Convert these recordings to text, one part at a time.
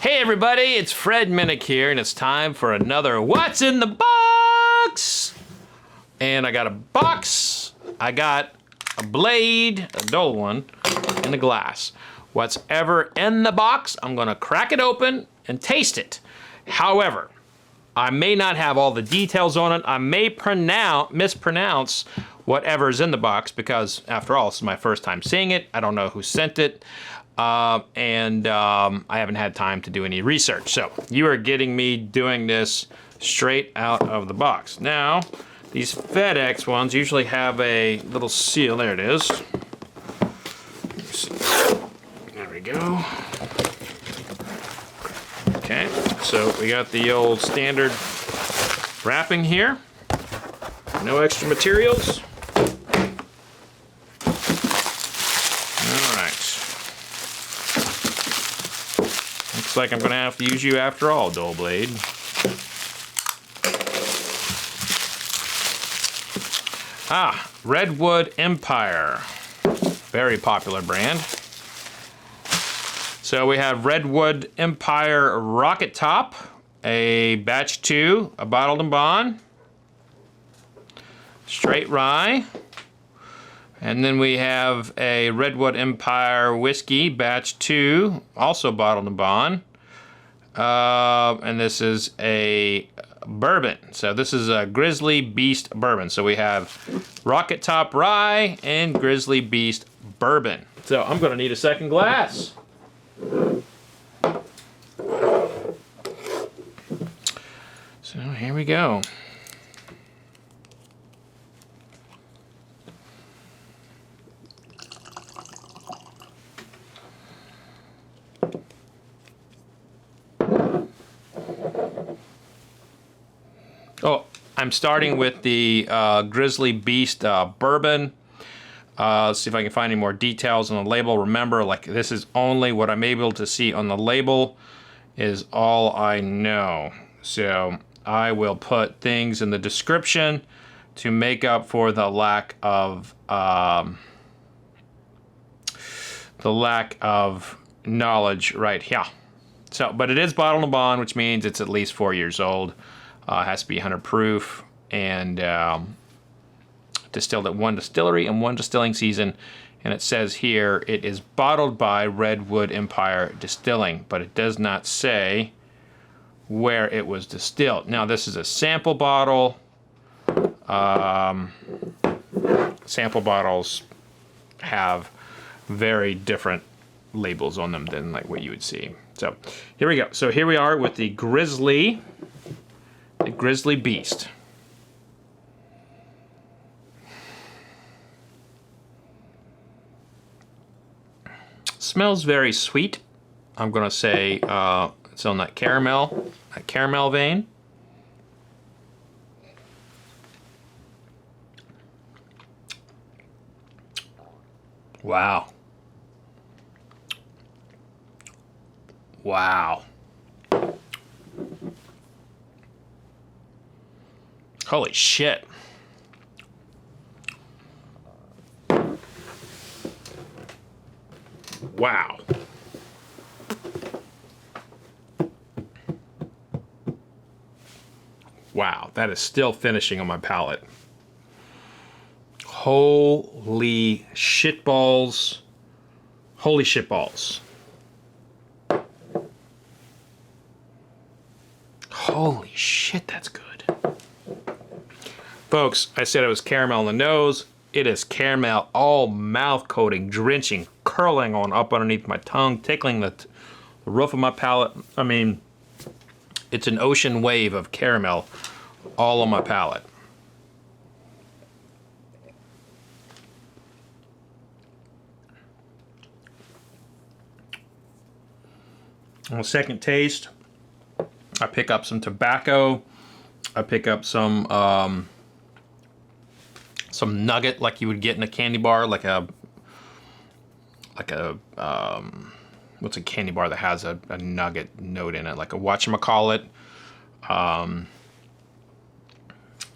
Hey everybody, it's Fred Minnick here, and it's time for another What's in the Box? And I got a box, I got a blade, a dull one, and a glass. What's ever in the box, I'm gonna crack it open and taste it. However, I may not have all the details on it. I may mispronounce whatever's in the box because, after all, this is my first time seeing it. I don't know who sent it. I haven't had time to do any research. So you are getting me doing this straight out of the box. Now, these FedEx ones usually have a little seal. There it is. There we go. Okay, so we got the old standard wrapping here. No extra materials. Looks like I'm gonna have to use you after all, dull blade. Redwood Empire. Very popular brand. So we have Redwood Empire Rocket Top, a batch 2, a bottled and bond, straight rye. And then we have a Redwood Empire Whiskey, batch 2, also bottled and bond. And this is a bourbon. So this is a Grizzly Beast bourbon. So we have Rocket Top Rye and Grizzly Beast bourbon. So I'm gonna need a second glass. So here we go. Oh, I'm starting with the Grizzly Beast bourbon. Let's see if I can find any more details on the label. Remember, like, this is only what I'm able to see on the label is all I know. So I will put things in the description to make up for the lack of knowledge right here. So, but it is bottled and bond, which means it's at least 4 years old. Has to be 100 proof and distilled at one distillery and one distilling season. And it says here it is bottled by Redwood Empire Distilling, but it does not say where it was distilled. Now this is a sample bottle. Sample bottles have very different labels on them than like what you would see. So here we go. So here we are with the Grizzly Beast. Smells very sweet. I'm gonna say it's on that caramel vein. Wow. Wow. Holy shit. Wow. Wow, that is still finishing on my palate. Holy shitballs. Holy shitballs. Holy shit, that's good. Folks, I said it was caramel in the nose. It is caramel, all mouth coating, drenching, curling on up underneath my tongue, tickling the roof of my palate. I mean, it's an ocean wave of caramel all on my palate. On a second taste, I pick up some tobacco. I pick up some nugget like you would get in a candy bar, like a what's a candy bar that has a nugget note in it, like a whatchamacallit.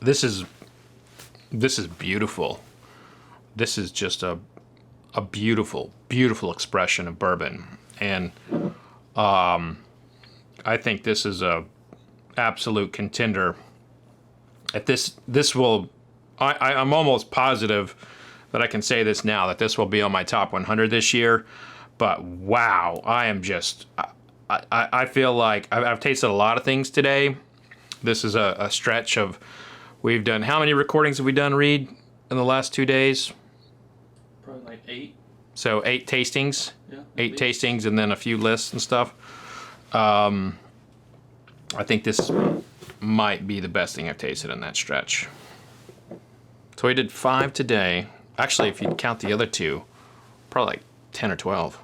This is beautiful. This is just a beautiful, beautiful expression of bourbon. And I think this is a absolute contender. If this will, I'm almost positive that I can say this now, that this will be on my top 100 this year. But wow, I am just, I feel like I've tasted a lot of things today. This is a stretch of, we've done, how many recordings have we done, Reed, in the last 2 days? Probably like 8. So 8 tastings? Yeah. 8 tastings and then a few lists and stuff. I think this might be the best thing I've tasted in that stretch. So we did 5 today. Actually, if you count the other 2, probably like 10 or 12.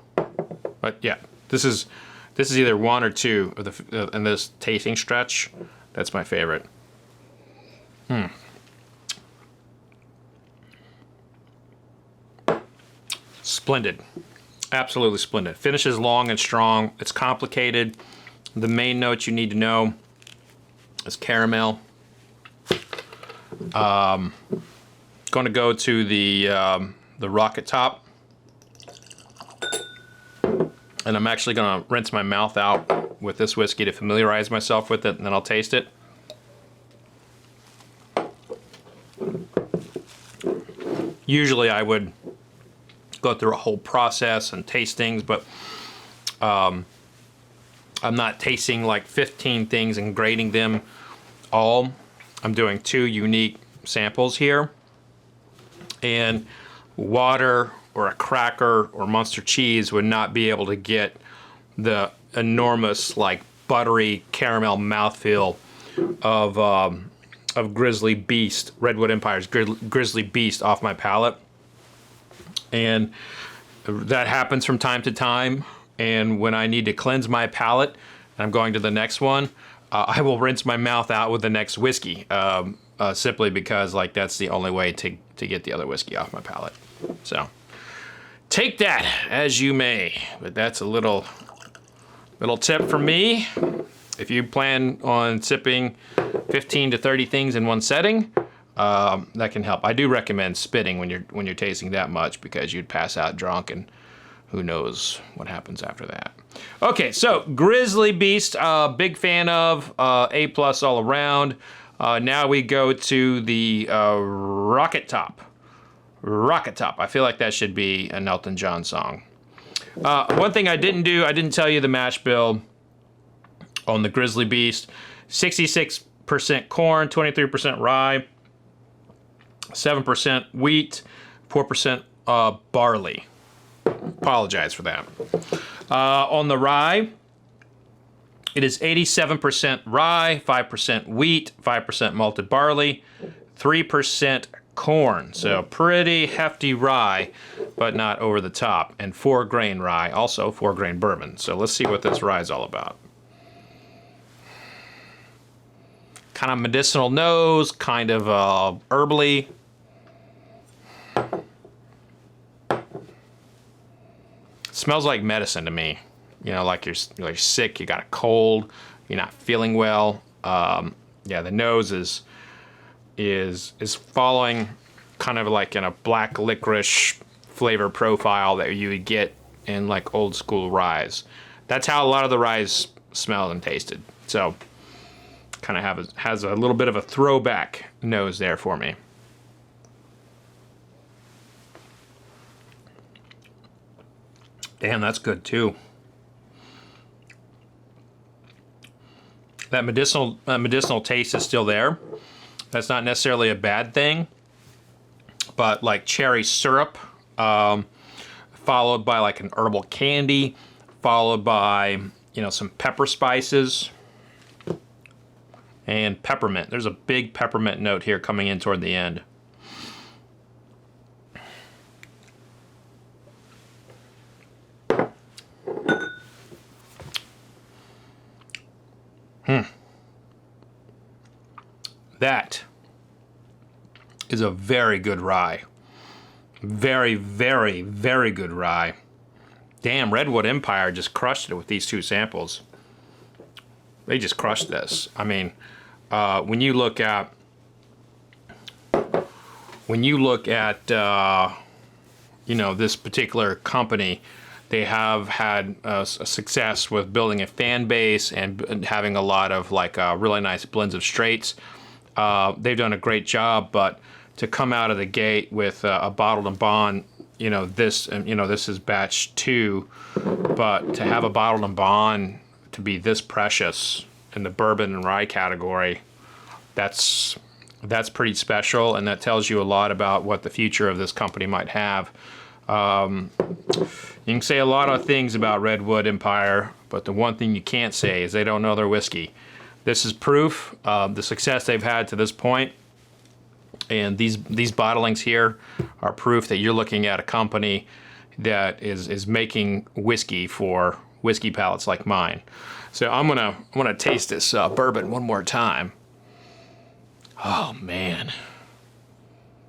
But yeah, this is either 1 or 2 of the in this tasting stretch. That's my favorite. Splendid. Absolutely splendid. Finishes long and strong. It's complicated. The main notes you need to know is caramel. Going to go to the rocket top. And I'm actually going to rinse my mouth out with this whiskey to familiarize myself with it, and then I'll taste it. Usually I would go through a whole process and taste things, but I'm not tasting like 15 things and grading them all. I'm doing 2 unique samples here. And water or a cracker or Munster cheese would not be able to get the enormous, like, buttery caramel mouthfeel of Grizzly Beast, Redwood Empire's Grizzly Beast off my palate. And that happens from time to time. And when I need to cleanse my palate, and I'm going to the next one, I will rinse my mouth out with the next whiskey, simply because, like, that's the only way to get the other whiskey off my palate. So take that as you may, but that's a little tip from me. If you plan on sipping 15 to 30 things in one setting, that can help. I do recommend spitting when you're tasting that much, because you'd pass out drunk, and who knows what happens after that. Okay, so Grizzly Beast, big fan of, A+ all around. Now we go to the Rocket Top. Rocket Top. I feel like that should be an Elton John song. One thing I didn't do, I didn't tell you the mash bill on the Grizzly Beast. 66% corn, 23% rye, 7% wheat, 4% barley. Apologize for that. On the rye, it is 87% rye, 5% wheat, 5% malted barley, 3% corn. So pretty hefty rye, but not over the top. And 4-grain rye, also 4-grain bourbon. So let's see what this rye is all about. Kind of medicinal nose, kind of herbally. Smells like medicine to me. You know, like you're sick, you got a cold, you're not feeling well. Yeah, the nose is following kind of like in a black licorice flavor profile that you would get in like old school ryes. That's how a lot of the ryes smelled and tasted. So kind of has a little bit of a throwback nose there for me. Damn, that's good too. That medicinal taste is still there. That's not necessarily a bad thing, but like cherry syrup, followed by like an herbal candy, followed by, you know, some pepper spices and peppermint. There's a big peppermint note here coming in toward the end. That is a very good rye. Very, very, very good rye. Damn, Redwood Empire just crushed it with these 2 samples. They just crushed this. I mean, when you look at you know, this particular company, They have had a success with building a fan base and having a lot of like really nice blends of straights. They've done a great job, but to come out of the gate with a bottled and bond, this is batch 2, but to have a bottled and bond to be this precious in the bourbon and rye category, that's pretty special, and that tells you a lot about what the future of this company might have. You can say a lot of things about Redwood Empire, but the one thing you can't say is they don't know their whiskey. This is proof of the success they've had to this point, and these bottlings here are proof that you're looking at a company that is making whiskey for whiskey palates like mine. So I'm gonna taste this bourbon one more time. Oh man,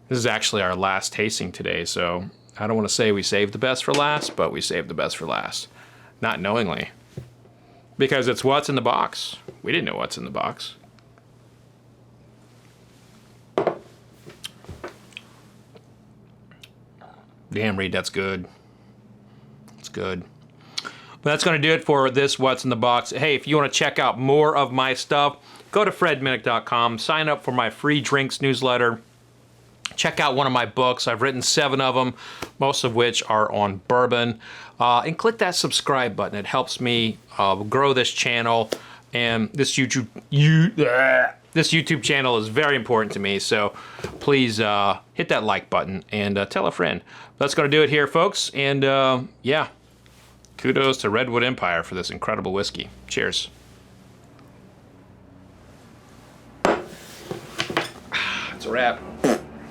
this is actually our last tasting today, so I don't want to say we saved the best for last, but we saved the best for last, not knowingly, because it's what's in the box. We didn't know what's in the box. Damn, Reed, that's good. It's good. But that's going to do it for this What's in the Box. Hey, if you want to check out more of my stuff, go to fredminnick.com, sign up for my free drinks newsletter. Check out one of my books. I've written 7 of them, most of which are on bourbon. And click that subscribe button. It helps me grow this channel. And this YouTube channel is very important to me. So please hit that like button and tell a friend. That's going to do it here, folks. And yeah, kudos to Redwood Empire for this incredible whiskey. Cheers. It's a wrap.